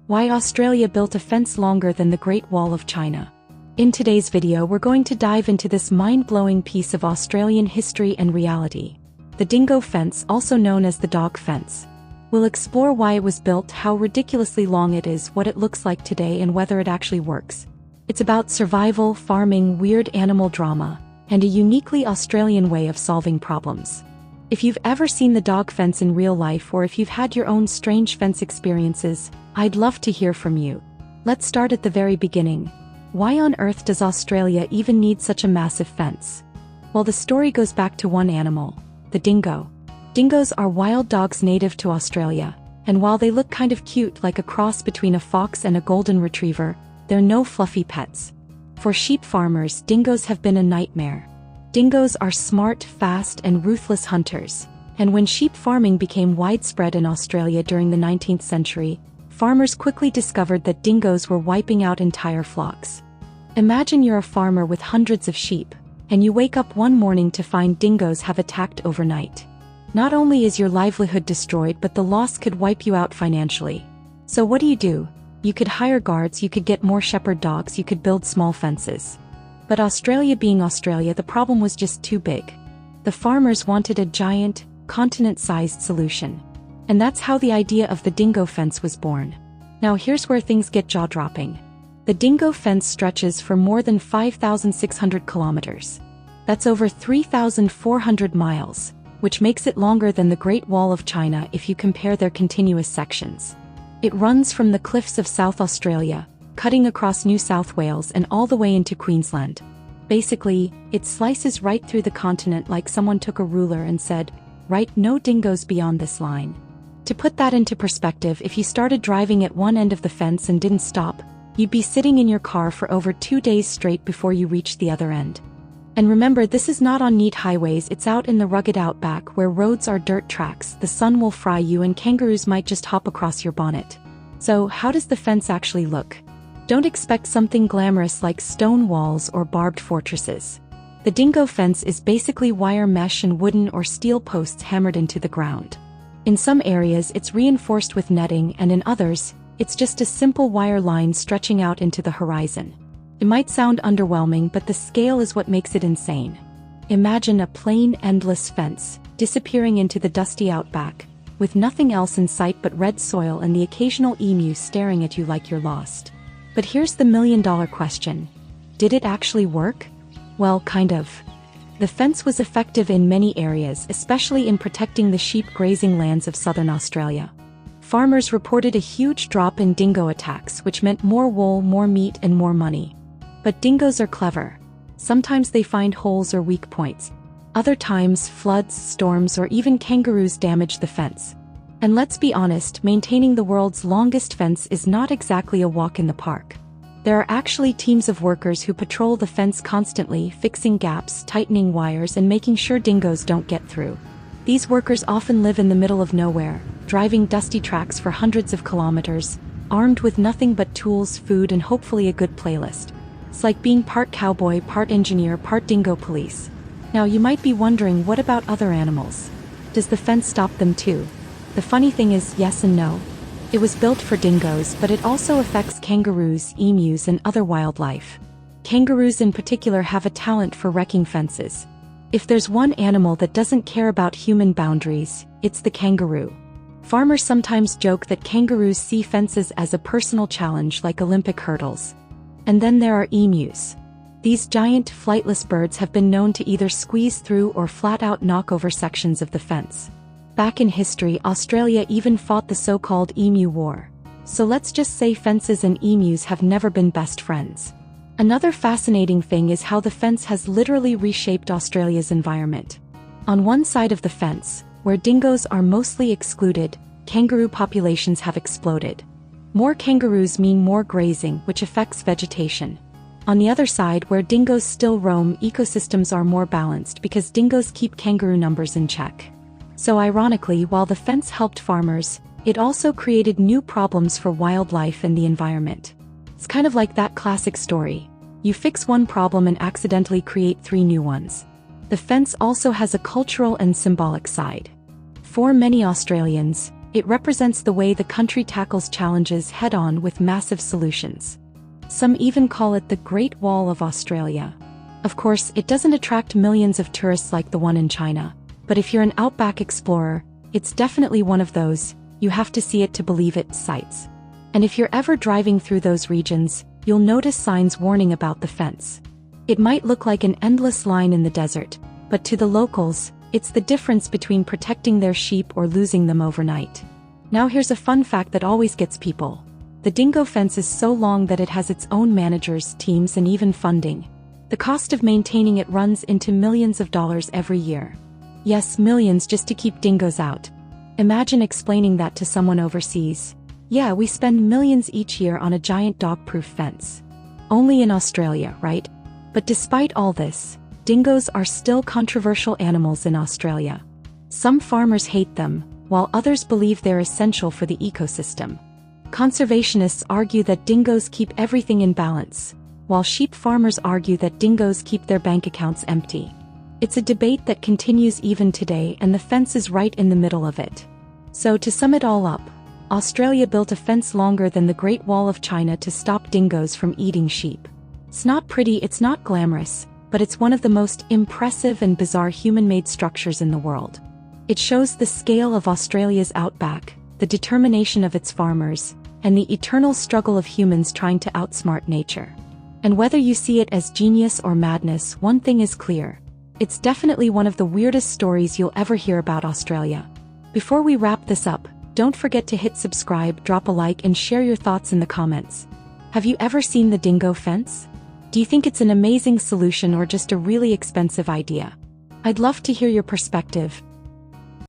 Why Australia built a fence longer than the Great Wall of China. In today's video we're going to dive into this mind-blowing piece of Australian history and reality. The Dingo Fence, also known as the Dog Fence. We'll explore why it was built, how ridiculously long it is, what it looks like today, and whether it actually works. It's about survival, farming, weird animal drama, and a uniquely Australian way of solving problems. If you've ever seen the dog fence in real life, or if you've had your own strange fence experiences, I'd love to hear from you. Let's start at the very beginning. Why on earth does Australia even need such a massive fence? Well, the story goes back to one animal, the dingo. Dingoes are wild dogs native to Australia, and while they look kind of cute, like a cross between a fox and a golden retriever, they're no fluffy pets. For sheep farmers, dingoes have been a nightmare. Dingoes are smart, fast, and ruthless hunters, and when sheep farming became widespread in Australia during the 19th century, farmers quickly discovered that dingoes were wiping out entire flocks. Imagine you're a farmer with hundreds of sheep, and you wake up one morning to find dingoes have attacked overnight. Not only is your livelihood destroyed, but the loss could wipe you out financially. So what do? You could hire guards, you could get more shepherd dogs, you could build small fences. But Australia being Australia, the problem was just too big. The farmers wanted a giant, continent-sized solution. And that's how the idea of the Dingo Fence was born. Now here's where things get jaw-dropping. The Dingo Fence stretches for more than 5,600 kilometers. That's over 3,400 miles, which makes it longer than the Great Wall of China if you compare their continuous sections. It runs from the cliffs of South Australia, cutting across New South Wales and all the way into Queensland. Basically, it slices right through the continent like someone took a ruler and said, right, no dingoes beyond this line. To put that into perspective, if you started driving at one end of the fence and didn't stop, you'd be sitting in your car for over 2 days straight before you reached the other end. And remember, this is not on neat highways, it's out in the rugged outback where roads are dirt tracks, the sun will fry you, and kangaroos might just hop across your bonnet. So, how does the fence actually look? Don't expect something glamorous like stone walls or barbed fortresses. The Dingo Fence is basically wire mesh and wooden or steel posts hammered into the ground. In some areas it's reinforced with netting, and in others, it's just a simple wire line stretching out into the horizon. It might sound underwhelming, but the scale is what makes it insane. Imagine a plain, endless fence, disappearing into the dusty outback, with nothing else in sight but red soil and the occasional emu staring at you like you're lost. But here's the million-dollar question. Did it actually work? Well, kind of. The fence was effective in many areas, especially in protecting the sheep grazing lands of southern Australia. Farmers reported a huge drop in dingo attacks, which meant more wool, more meat, and more money. But dingoes are clever. Sometimes they find holes or weak points. Other times, floods, storms, or even kangaroos damage the fence. And let's be honest, maintaining the world's longest fence is not exactly a walk in the park. There are actually teams of workers who patrol the fence constantly, fixing gaps, tightening wires, and making sure dingoes don't get through. These workers often live in the middle of nowhere, driving dusty tracks for hundreds of kilometers, armed with nothing but tools, food, and hopefully a good playlist. It's like being part cowboy, part engineer, part dingo police. Now you might be wondering, what about other animals? Does the fence stop them too? The funny thing is, yes and no. It was built for dingoes, but it also affects kangaroos, emus, and other wildlife. Kangaroos in particular have a talent for wrecking fences. If there's one animal that doesn't care about human boundaries, it's the kangaroo. Farmers sometimes joke that kangaroos see fences as a personal challenge, like Olympic hurdles. And then there are emus. These giant, flightless birds have been known to either squeeze through or flat out knock over sections of the fence. Back in history, Australia even fought the so-called Emu War. So let's just say fences and emus have never been best friends. Another fascinating thing is how the fence has literally reshaped Australia's environment. On one side of the fence, where dingoes are mostly excluded, kangaroo populations have exploded. More kangaroos mean more grazing, which affects vegetation. On the other side, where dingoes still roam, ecosystems are more balanced because dingoes keep kangaroo numbers in check. So ironically, while the fence helped farmers, it also created new problems for wildlife and the environment. It's kind of like that classic story. You fix one problem and accidentally create 3 new ones. The fence also has a cultural and symbolic side. For many Australians, It represents the way the country tackles challenges head-on with massive solutions. Some even call it the Great Wall of Australia. Of course, it doesn't attract millions of tourists like the one in China, but if you're an outback explorer, it's definitely one of those, you have to see it to believe it, sites. And if you're ever driving through those regions, you'll notice signs warning about the fence. It might look like an endless line in the desert, but to the locals, it's the difference between protecting their sheep or losing them overnight. Now here's a fun fact that always gets people. The Dingo Fence is so long that it has its own managers, teams, and even funding. The cost of maintaining it runs into millions of dollars every year. Yes, millions just to keep dingoes out. Imagine explaining that to someone overseas. Yeah, we spend millions each year on a giant dog-proof fence. Only in Australia, right? But despite all this, dingoes are still controversial animals in Australia. Some farmers hate them, while others believe they're essential for the ecosystem. Conservationists argue that dingoes keep everything in balance, while sheep farmers argue that dingoes keep their bank accounts empty. It's a debate that continues even today, and the fence is right in the middle of it. So to sum it all up, Australia built a fence longer than the Great Wall of China to stop dingoes from eating sheep. It's not pretty, it's not glamorous, but it's one of the most impressive and bizarre human-made structures in the world. It shows the scale of Australia's outback, the determination of its farmers, and the eternal struggle of humans trying to outsmart nature. And whether you see it as genius or madness, one thing is clear. It's definitely one of the weirdest stories you'll ever hear about Australia. Before we wrap this up, don't forget to hit subscribe, drop a like, and share your thoughts in the comments. Have you ever seen the Dingo Fence? Do you think it's an amazing solution or just a really expensive idea? I'd love to hear your perspective.